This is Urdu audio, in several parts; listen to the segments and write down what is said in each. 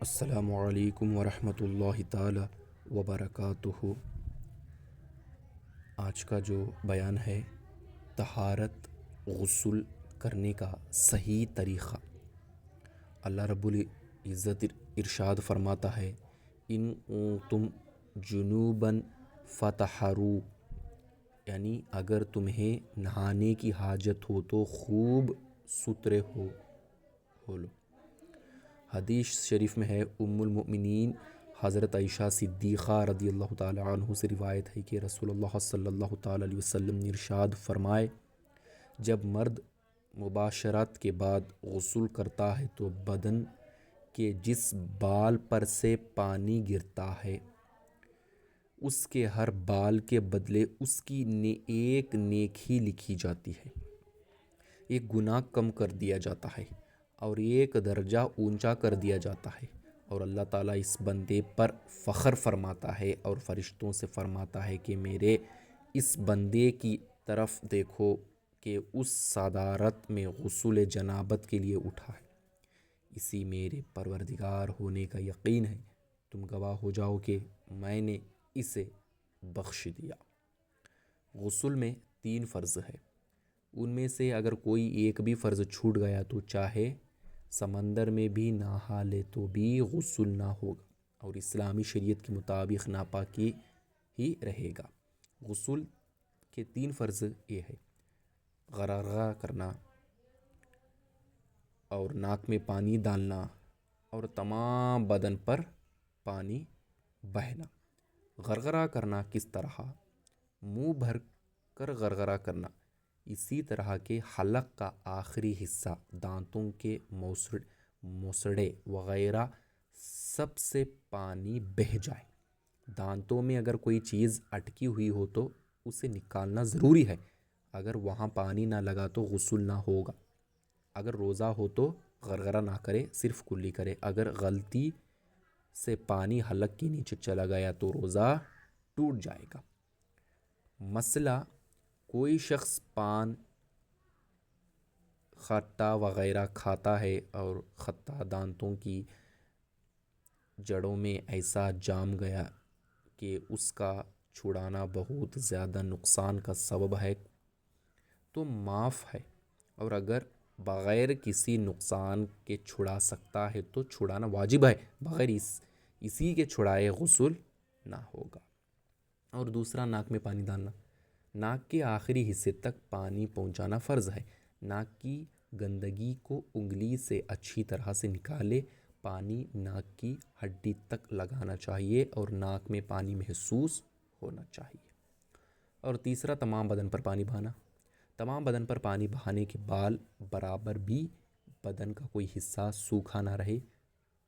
السلام علیکم ورحمۃ اللہ تعالی وبرکاتہ۔ آج کا جو بیان ہے طہارت غسل کرنے کا صحیح طریقہ۔ اللہ رب العزت ارشاد فرماتا ہے ان تم جنوباً فطہروا، یعنی اگر تمہیں نہانے کی حاجت ہو تو خوب ستھرے ہو لو۔ حدیث شریف میں ہے ام المؤمنین حضرت عائشہ صدیقہ رضی اللہ تعالی عنہ سے روایت ہے کہ رسول اللہ صلی اللہ تعالی علیہ وسلم نے ارشاد فرمائے جب مرد مباشرت کے بعد غسل کرتا ہے تو بدن کے جس بال پر سے پانی گرتا ہے اس کے ہر بال کے بدلے اس کی ایک نیکی لکھی جاتی ہے، ایک گناہ کم کر دیا جاتا ہے اور ایک درجہ اونچا کر دیا جاتا ہے، اور اللہ تعالیٰ اس بندے پر فخر فرماتا ہے اور فرشتوں سے فرماتا ہے کہ میرے اس بندے کی طرف دیکھو کہ اس صدارت میں غسل جنابت کے لیے اٹھا ہے، اسی میرے پروردگار ہونے کا یقین ہے، تم گواہ ہو جاؤ کہ میں نے اسے بخش دیا۔ غسل میں 3 فرض ہے، ان میں سے اگر کوئی ایک بھی فرض چھوٹ گیا تو چاہے سمندر میں بھی نہا لے تو بھی غسل نہ ہوگا اور اسلامی شریعت کے مطابق ناپاکی ہی رہے گا۔ غسل کے 3 فرض یہ ہے: غرغرہ کرنا اور ناک میں پانی ڈالنا اور تمام بدن پر پانی بہنا۔ غرغرہ کرنا کس طرح؟ منہ بھر کر غرغرہ کرنا، اسی طرح کہ حلق کا آخری حصہ، دانتوں کے موسڑے وغیرہ سب سے پانی بہہ جائے۔ دانتوں میں اگر کوئی چیز اٹکی ہوئی ہو تو اسے نکالنا ضروری ہے، اگر وہاں پانی نہ لگا تو غسل نہ ہوگا۔ اگر روزہ ہو تو غرغرہ نہ کرے، صرف کلی کرے۔ اگر غلطی سے پانی حلق کے نیچے چلا گیا تو روزہ ٹوٹ جائے گا۔ مسئلہ کوئی شخص پان کھٹا وغیرہ کھاتا ہے اور کھٹا دانتوں کی جڑوں میں ایسا جام گیا کہ اس کا چھڑانا بہت زیادہ نقصان کا سبب ہے تو معاف ہے، اور اگر بغیر کسی نقصان کے چھڑا سکتا ہے تو چھڑانا واجب ہے، بغیر اسی کے چھڑائے غسل نہ ہوگا۔ اور دوسرا ناک میں پانی ڈالنا، ناک کے آخری حصے تک پانی پہنچانا فرض ہے۔ ناک کی گندگی کو انگلی سے اچھی طرح سے نکالے، پانی ناک کی ہڈی تک لگانا چاہیے اور ناک میں پانی محسوس ہونا چاہیے۔ اور تیسرا تمام بدن پر پانی بہانا، تمام بدن پر پانی بہانے کے بال برابر بھی بدن کا کوئی حصہ سوکھا نہ رہے،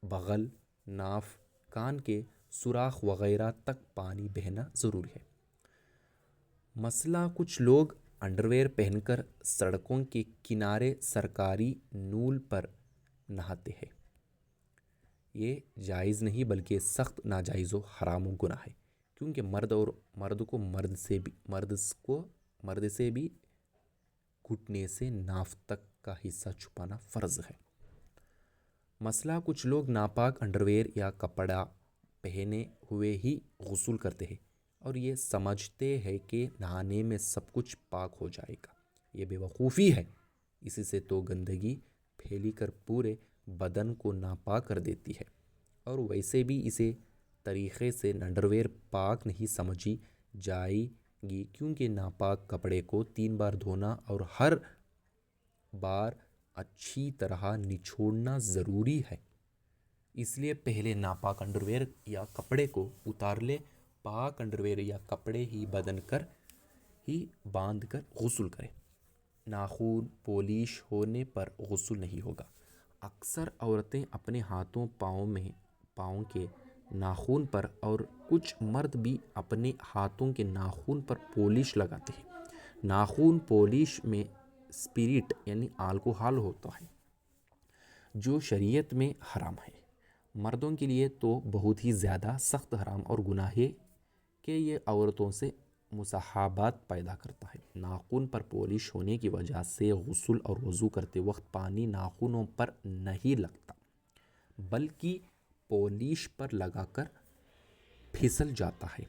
بغل، ناف، کان کے سوراخ وغیرہ تک پانی بہنا ضروری ہے۔ مسئلہ کچھ لوگ انڈرویئر پہن کر سڑکوں کے کنارے سرکاری نول پر نہاتے ہیں، یہ جائز نہیں بلکہ سخت ناجائز و حرام و گناہ ہے، کیونکہ مرد سے بھی گھٹنے سے ناف تک کا حصہ چھپانا فرض ہے۔ مسئلہ کچھ لوگ ناپاک انڈرویئر یا کپڑا پہنے ہوئے ہی غسل کرتے ہیں اور یہ سمجھتے ہیں کہ نہانے میں سب کچھ پاک ہو جائے گا، یہ بے وقوفی ہے، اس سے تو گندگی پھیلی کر پورے بدن کو ناپاک کر دیتی ہے، اور ویسے بھی اسے طریقے سے انڈرویئر پاک نہیں سمجھی جائے گی، کیونکہ ناپاک کپڑے کو 3 بار دھونا اور ہر بار اچھی طرح نچوڑنا ضروری ہے۔ اس لیے پہلے ناپاک انڈرویئر یا کپڑے کو اتار لے، پاک انڈرویئر یا کپڑے ہی باندھ کر غسل کرے۔ ناخن پولش ہونے پر غسل نہیں ہوگا۔ اکثر عورتیں اپنے ہاتھوں پاؤں کے ناخن پر اور کچھ مرد بھی اپنے ہاتھوں کے ناخن پر پولش لگاتے ہیں۔ ناخن پولش میں اسپرٹ یعنی الکحل ہوتا ہے جو شریعت میں حرام ہے۔ مردوں کے لیے تو بہت ہی زیادہ سخت حرام اور گناہ ہے کہ یہ عورتوں سے مشابہت پیدا کرتا ہے۔ ناخن پر پولش ہونے کی وجہ سے غسل اور وضو کرتے وقت پانی ناخنوں پر نہیں لگتا، بلکہ پولش پر لگا کر پھسل جاتا ہے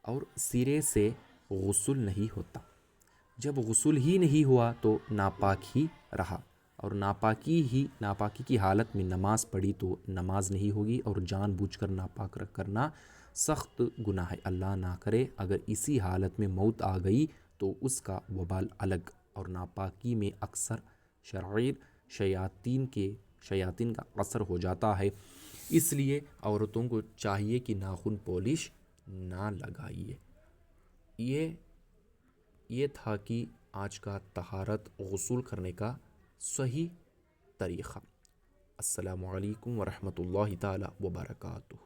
اور سرے سے غسل نہیں ہوتا۔ جب غسل ہی نہیں ہوا تو ناپاک ہی رہا، اور ناپاکی کی حالت میں نماز پڑھی تو نماز نہیں ہوگی، اور جان بوجھ کر ناپاک کرنا سخت گناہ ہے۔ اللہ نہ کرے اگر اسی حالت میں موت آ گئی تو اس کا وبال الگ، اور ناپاکی میں اکثر شیاطین کا اثر ہو جاتا ہے، اس لیے عورتوں کو چاہیے کہ ناخن پولش نہ لگائیے۔ یہ تھا کہ آج کا طہارت غسل کرنے کا صحیح طریقہ۔ السلام علیکم ورحمۃ اللہ تعالی وبرکاتہ۔